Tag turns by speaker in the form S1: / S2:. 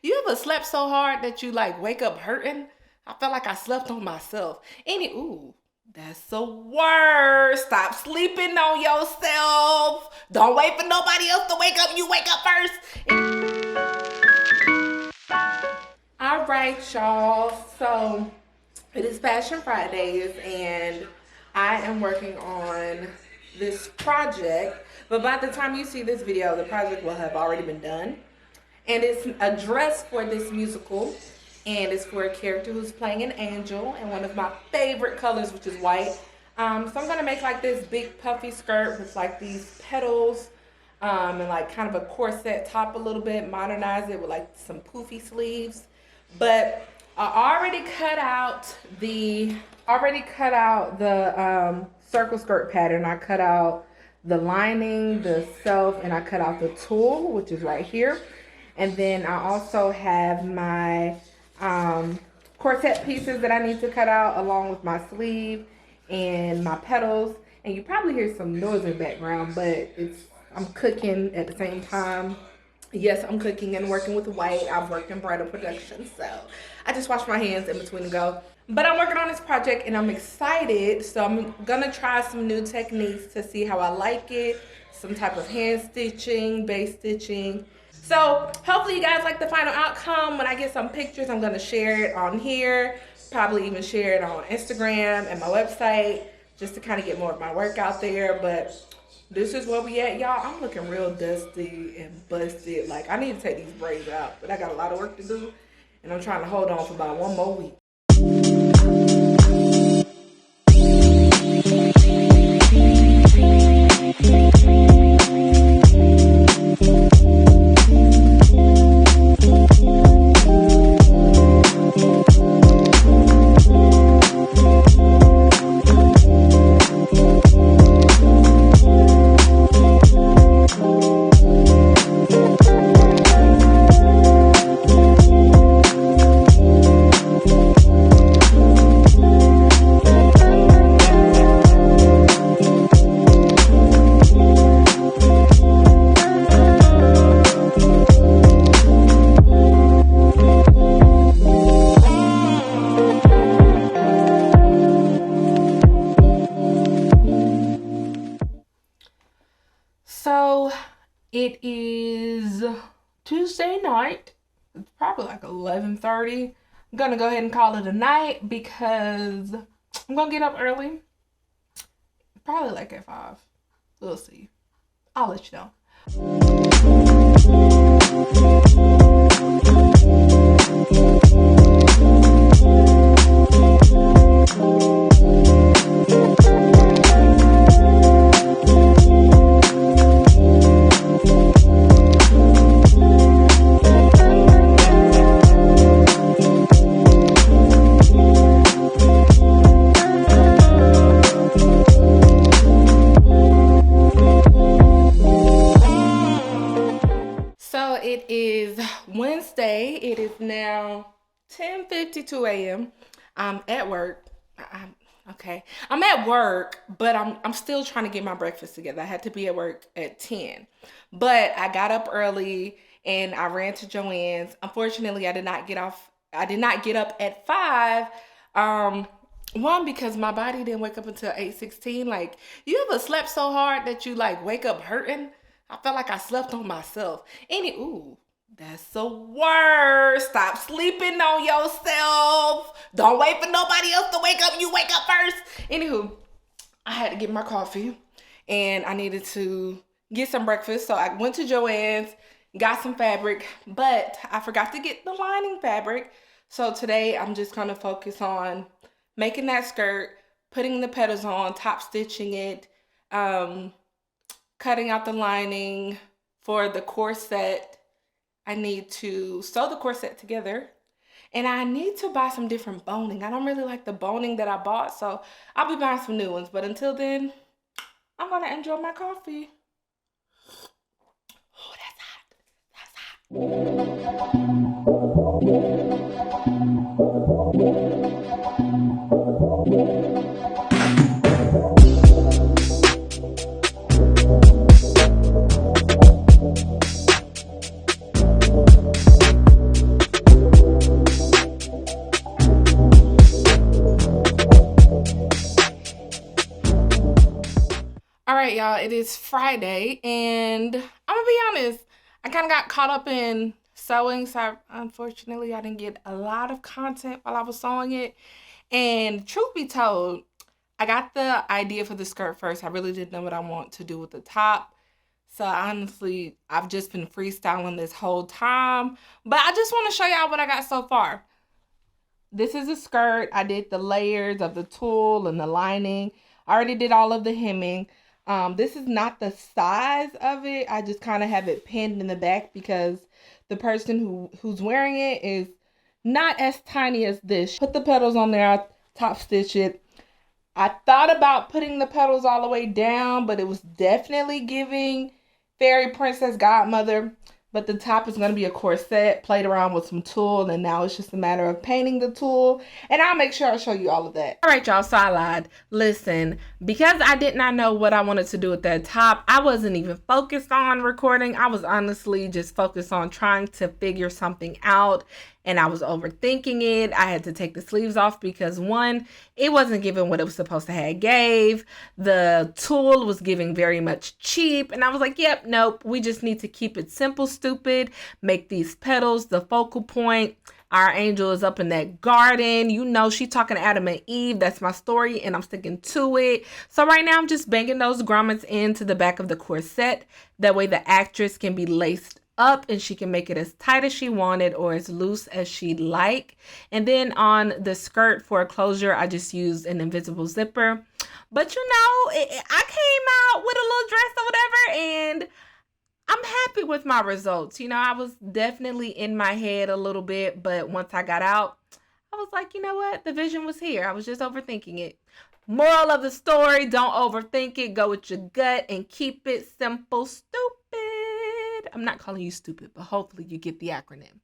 S1: You ever slept so hard that you like wake up hurting? I felt like I slept on myself. Ooh, that's the worst. Stop sleeping on yourself. Don't wait for nobody else to wake up. You wake up first. All right, y'all. So it is Passion Fridays, and I am working on this project. But by the time you see this video, the project will have already been done. And it's a dress for this musical, and it's for a character who's playing an angel in one of my favorite colors, which is white. So I'm gonna make like this big puffy skirt with like these petals, and like kind of a corset top a little bit, modernize it with like some poofy sleeves. But I already cut out the circle skirt pattern. I cut out the lining, the self, and I cut out the tulle, which is right here. And then I also have my corset pieces that I need to cut out, along with my sleeve and my petals. And you probably hear some noise in the background, but I'm cooking at the same time. Yes, I'm cooking and working with white. I've worked in bridal production, so I just wash my hands in between to go. But I'm working on this project and I'm excited. So I'm gonna try some new techniques to see how I like it. Some type of hand stitching, base stitching. So hopefully you guys like the final outcome. When I get some pictures, I'm gonna share it on here. Probably even share it on Instagram and my website, just to kind of get more of my work out there. But this is where we at, y'all. I'm looking real dusty and busted. Like, I need to take these braids out, but I got a lot of work to do, and I'm trying to hold on for about one more week. So it is Tuesday night. It's probably like 11:30. I'm gonna go ahead and call it a night because I'm gonna get up early. Probably like at 5. We'll see. I'll let you know. It is Wednesday. It is now 10:52 a.m. I'm at work. I'm at work, but I'm still trying to get my breakfast together. I had to be at work at 10. But I got up early and I ran to Joann's. Unfortunately, I did not get up at 5. One, because my body didn't wake up until 8:16. Like, you ever slept so hard that you like wake up hurting? I felt like I slept on myself. Ooh, that's the worst. Stop sleeping on yourself. Don't wait for nobody else to wake up. You wake up first. I had to get my coffee and I needed to get some breakfast. So I went to Joann's, got some fabric, but I forgot to get the lining fabric. So today I'm just gonna focus on making that skirt, putting the petals on, top stitching it, cutting out the lining for the corset. I need to sew the corset together, and I need to buy some different boning. I don't really like the boning that I bought, so I'll be buying some new ones. But until then, I'm gonna enjoy my coffee. Oh, that's hot. That's hot. it is Friday, and I'm gonna be honest, I kind of got caught up in sewing, so unfortunately I didn't get a lot of content while I was sewing it. And truth be told, I got the idea for the skirt first. I really didn't know what I want to do with the top. So honestly, I've just been freestyling this whole time, but I just want to show y'all what I got so far. This is a skirt. I did the layers of the tulle and the lining. I already did all of the hemming. This is not the size of it. I just kind of have it pinned in the back because the person who's wearing it is not as tiny as this. Put the petals on there. I top stitch it. I thought about putting the petals all the way down, but it was definitely giving Fairy Princess Godmother. But the top is going to be a corset, played around with some tulle, and now it's just a matter of painting the tulle. And I'll make sure I show you all of that. All right, y'all, so I lied. Listen, because I did not know what I wanted to do with that top, I wasn't even focused on recording. I was honestly just focused on trying to figure something out, and I was overthinking it. I had to take the sleeves off because, one, it wasn't giving what it was supposed to have gave. The tulle was giving very much cheap, and I was like, yep, nope, we just need to keep it simple, stupid, make these petals the focal point. Our angel is up in that garden. You know, she talking to Adam and Eve. That's my story, and I'm sticking to it. So right now, I'm just banging those grommets into the back of the corset. That way the actress can be laced up and she can make it as tight as she wanted or as loose as she'd like. And then on the skirt for a closure, I just used an invisible zipper. But you know, I came out with a little dress or whatever, and I'm happy with my results. You know, I was definitely in my head a little bit, but once I got out, I was like, you know what? The vision was here. I was just overthinking it. Moral of the story, don't overthink it. Go with your gut and keep it simple, stupid. I'm not calling you stupid, but hopefully you get the acronym.